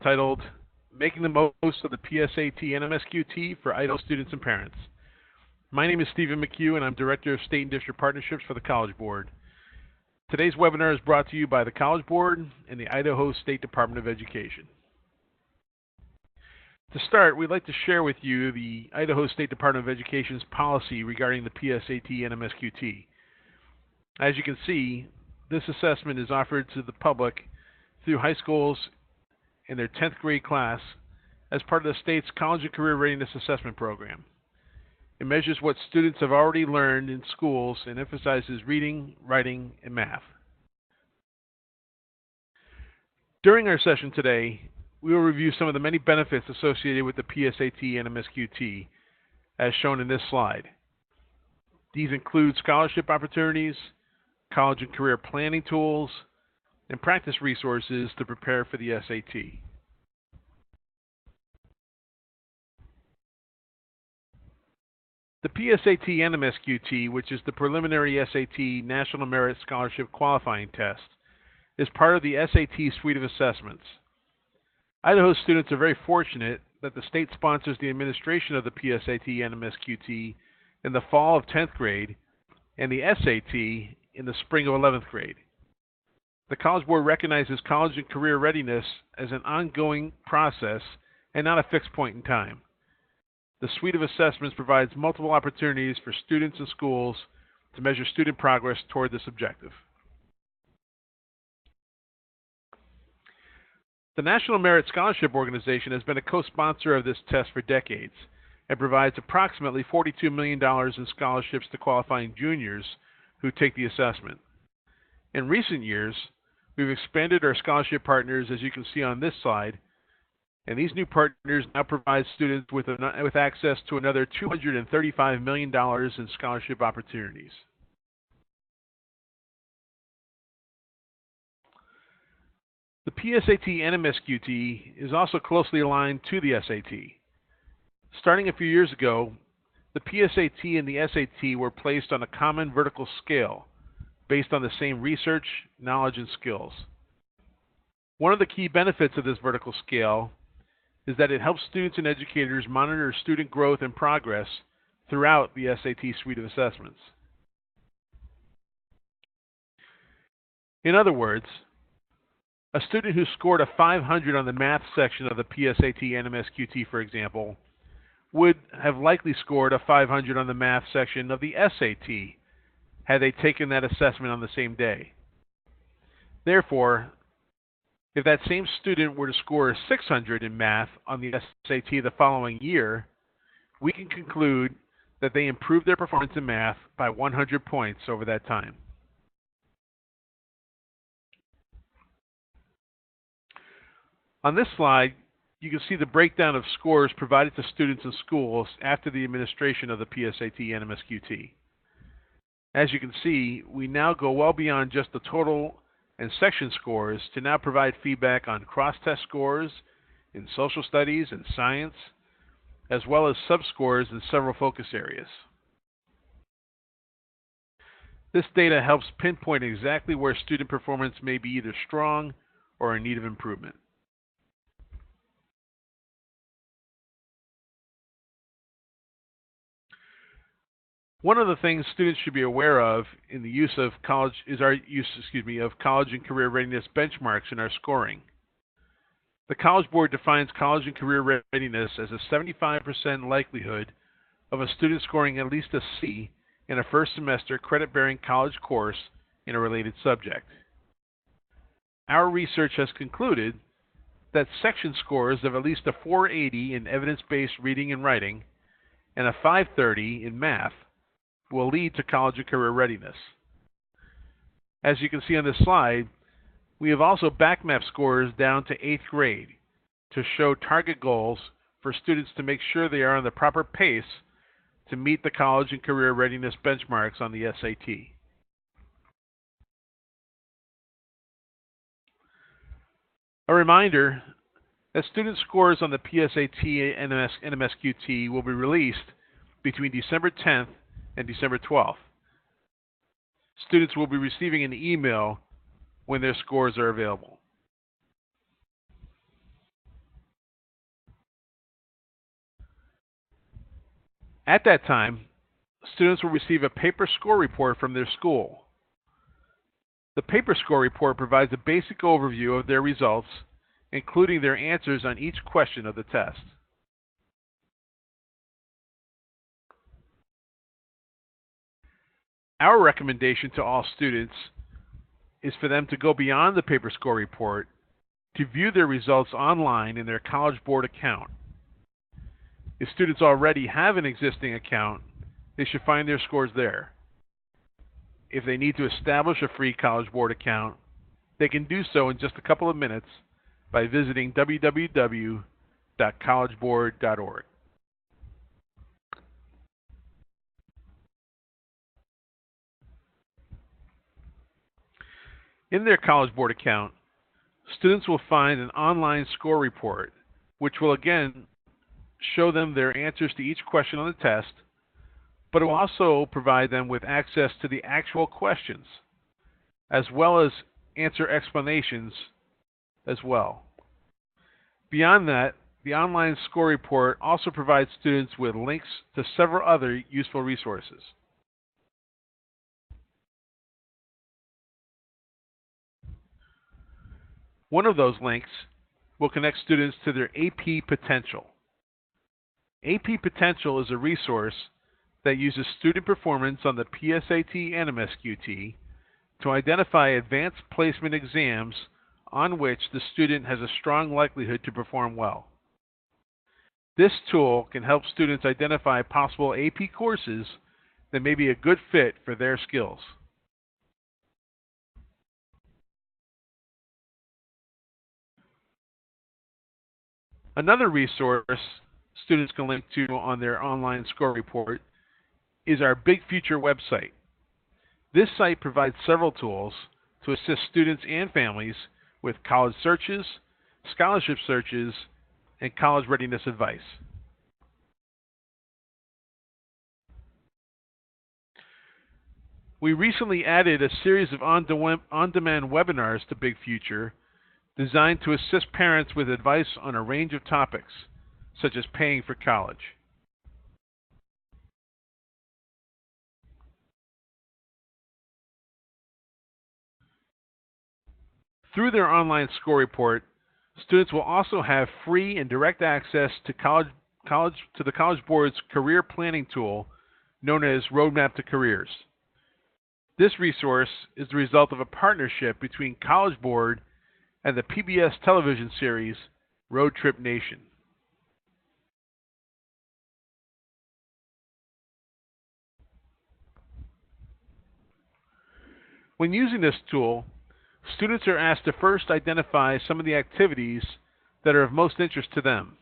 titled Making the Most of the PSAT NMSQT for Idaho Students and Parents. My name is Stephen McHugh, and I'm Director of State and District Partnerships for the College Board. Today's webinar is brought to you by the College Board and the Idaho State Department of Education. To start, we'd like to share with you the Idaho State Department of Education's policy regarding the PSAT NMSQT. As you can see, this assessment is offered to the public through high schools in their 10th grade class as part of the state's College and Career Readiness Assessment Program. It measures what students have already learned in schools and emphasizes reading, writing, and math. During our session today, we will review some of the many benefits associated with the PSAT NMSQT, as shown in this slide. These include scholarship opportunities, college and career planning tools, and practice resources to prepare for the SAT. The PSAT NMSQT, which is the preliminary SAT National Merit Scholarship Qualifying Test, is part of the SAT suite of assessments. Idaho students are very fortunate that the state sponsors the administration of the PSAT NMSQT in the fall of 10th grade and the SAT in the spring of 11th grade. The College Board recognizes college and career readiness as an ongoing process and not a fixed point in time. The suite of assessments provides multiple opportunities for students and schools to measure student progress toward this objective. The National Merit Scholarship Organization has been a co-sponsor of this test for decades and provides approximately $42 million in scholarships to qualifying juniors who take the assessment. In recent years, we've expanded our scholarship partners, as you can see on this slide, and these new partners now provide students with access to another $235 million in scholarship opportunities. The PSAT NMSQT is also closely aligned to the SAT. Starting a few years ago, the PSAT and the SAT were placed on a common vertical scale based on the same research, knowledge, and skills. One of the key benefits of this vertical scale is that it helps students and educators monitor student growth and progress throughout the SAT suite of assessments. In other words, a student who scored a 500 on the math section of the PSAT NMSQT, for example, would have likely scored a 500 on the math section of the SAT had they taken that assessment on the same day. Therefore, if that same student were to score a 600 in math on the SAT the following year, we can conclude that they improved their performance in math by 100 points over that time. On this slide, you can see the breakdown of scores provided to students and schools after the administration of the PSAT NMSQT. As you can see, we now go well beyond just the total and section scores to now provide feedback on cross-test scores in social studies and science, as well as sub-scores in several focus areas. This data helps pinpoint exactly where student performance may be either strong or in need of improvement. One of the things students should be aware of in the use of college of college and career readiness benchmarks in our scoring. The College Board defines college and career readiness as a 75% likelihood of a student scoring at least a C in a first semester credit-bearing college course in a related subject. Our research has concluded that section scores of at least a 480 in evidence-based reading and writing and a 530 in math will lead to college and career readiness. As you can see on this slide, we have also backmapped scores down to 8th grade to show target goals for students to make sure they are on the proper pace to meet the college and career readiness benchmarks on the SAT. A reminder that student scores on the PSAT NMSQT will be released between December 10th and December 12th. Students will be receiving an email when their scores are available. At that time, students will receive a paper score report from their school. The paper score report provides a basic overview of their results, including their answers on each question of the test. Our recommendation to all students is for them to go beyond the paper score report to view their results online in their College Board account. If students already have an existing account, they should find their scores there. If they need to establish a free College Board account, they can do so in just a couple of minutes by visiting www.collegeboard.org. In their College Board account, students will find an online score report, which will again show them their answers to each question on the test, but it will also provide them with access to the actual questions, as well as answer explanations as well. Beyond that, the online score report also provides students with links to several other useful resources. One of those links will connect students to their AP Potential. AP Potential is a resource that uses student performance on the PSAT NMSQT to identify advanced placement exams on which the student has a strong likelihood to perform well. This tool can help students identify possible AP courses that may be a good fit for their skills. Another resource students can link to on their online score report is our Big Future website. This site provides several tools to assist students and families with college searches, scholarship searches, and college readiness advice. We recently added a series of on-demand webinars to Big Future designed to assist parents with advice on a range of topics, such as paying for college. Through their online score report, students will also have free and direct access to the College Board's career planning tool known as Roadmap to Careers. This resource is the result of a partnership between College Board and the PBS television series Road Trip Nation. When using this tool, students are asked to first identify some of the activities that are of most interest to them.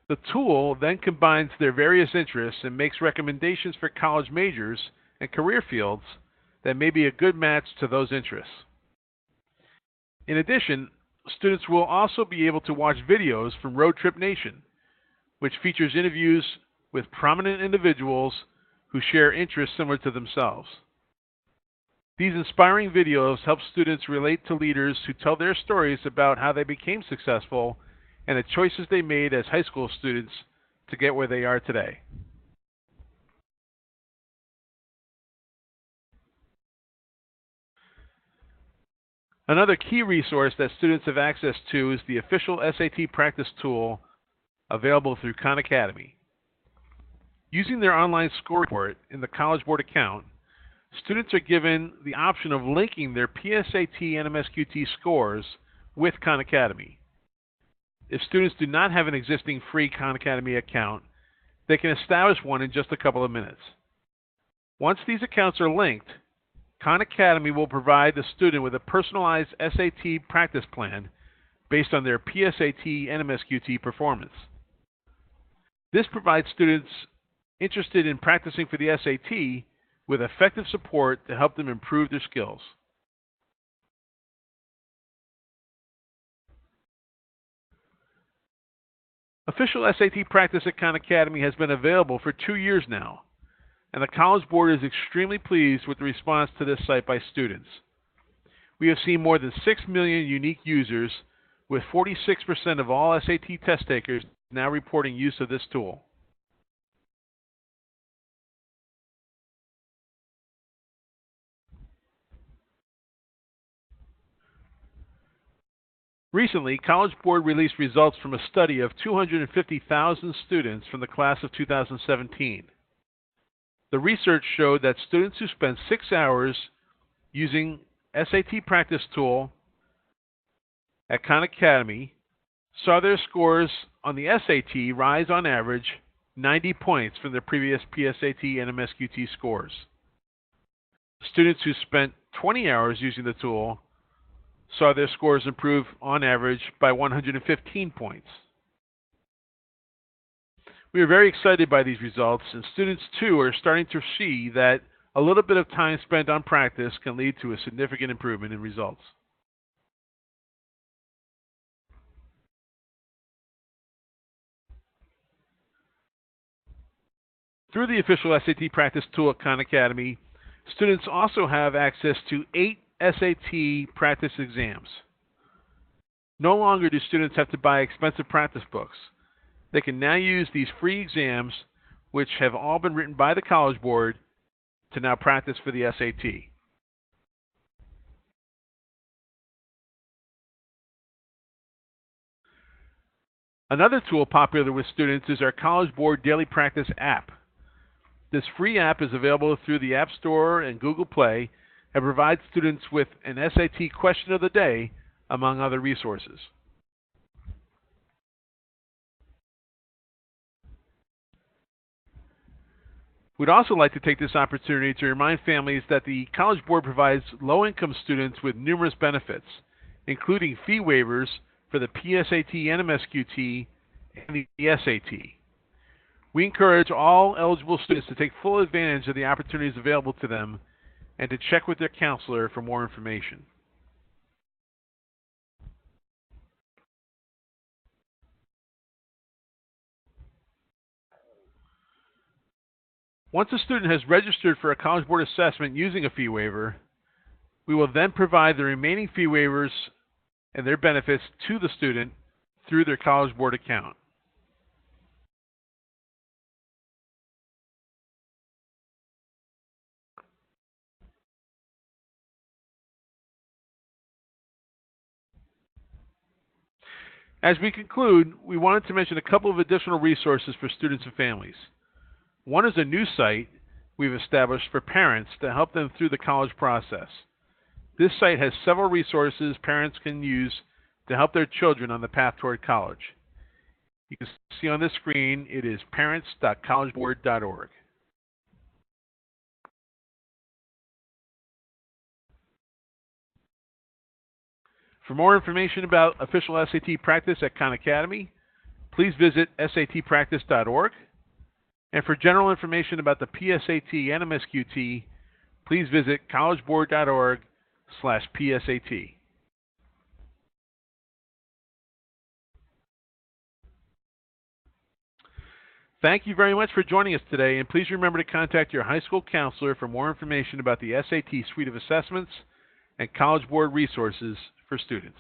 The tool then combines their various interests and makes recommendations for college majors and career fields that may be a good match to those interests. In addition, students will also be able to watch videos from Road Trip Nation, which features interviews with prominent individuals who share interests similar to themselves. These inspiring videos help students relate to leaders who tell their stories about how they became successful and the choices they made as high school students to get where they are today. Another key resource that students have access to is the official SAT practice tool available through Khan Academy. Using their online score report in the College Board account, students are given the option of linking their PSAT NMSQT scores with Khan Academy. If students do not have an existing free Khan Academy account, they can establish one in just a couple of minutes. Once these accounts are linked, Khan Academy will provide the student with a personalized SAT practice plan based on their PSAT NMSQT performance. This provides students interested in practicing for the SAT with effective support to help them improve their skills. Official SAT practice at Khan Academy has been available for 2 years now, and the College Board is extremely pleased with the response to this site by students. We have seen more than 6 million unique users, with 46% of all SAT test takers now reporting use of this tool. Recently, College Board released results from a study of 250,000 students from the class of 2017. The research showed that students who spent 6 hours using SAT practice tool at Khan Academy saw their scores on the SAT rise on average 90 points from their previous PSAT NMSQT scores. Students who spent 20 hours using the tool saw their scores improve on average by 115 points. We are very excited by these results, and students too are starting to see that a little bit of time spent on practice can lead to a significant improvement in results. Through the official SAT practice tool at Khan Academy, students also have access to 8 SAT practice exams. No longer do students have to buy expensive practice books. They can now use these free exams, which have all been written by the College Board, to now practice for the SAT. Another tool popular with students is our College Board Daily Practice app. This free app is available through the App Store and Google Play and provides students with an SAT question of the day, among other resources. We'd also like to take this opportunity to remind families that the College Board provides low-income students with numerous benefits, including fee waivers for the PSAT NMSQT and the SAT. We encourage all eligible students to take full advantage of the opportunities available to them and to check with their counselor for more information. Once a student has registered for a College Board assessment using a fee waiver, we will then provide the remaining fee waivers and their benefits to the student through their College Board account. As we conclude, we wanted to mention a couple of additional resources for students and families. One is a new site we've established for parents to help them through the college process. This site has several resources parents can use to help their children on the path toward college. You can see on this screen, it is parents.collegeboard.org. For more information about official SAT practice at Khan Academy, please visit satpractice.org. And for general information about the PSAT NMSQT, please visit collegeboard.org/PSAT. Thank you very much for joining us today, and please remember to contact your high school counselor for more information about the SAT suite of assessments and College Board resources for students.